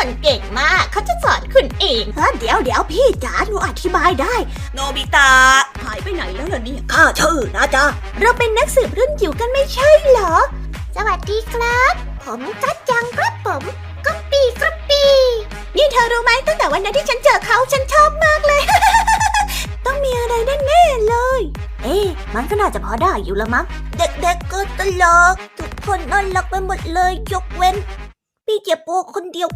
นเก่งมากเขาจะสอนคุณเองเดี๋ยวพี่จ๋าหนูอธิบายได้โนบิตะหายไปไหนแล้วล่ะเนี่ยข้าชื่อนะจ๊ะเราเป็นนักสืบรุ่นจิ๋วกันไม่ใช่เหรอสวัสดีครับผมกัจจังครับผมก๊อปปี้นี่เธอรู้ไหมตั้งแต่วันนั้นที่ฉันเจอเขาฉันชอบมากเลย ต้องมีอะไรแน่ๆเลยมันก็น่าจะพอได้อยู่ละมั้งเด็กๆก็ตลกทุกคนน่ารักไปหมดเลยยกเว้นพี่เจี๊ยบโปคนเดียว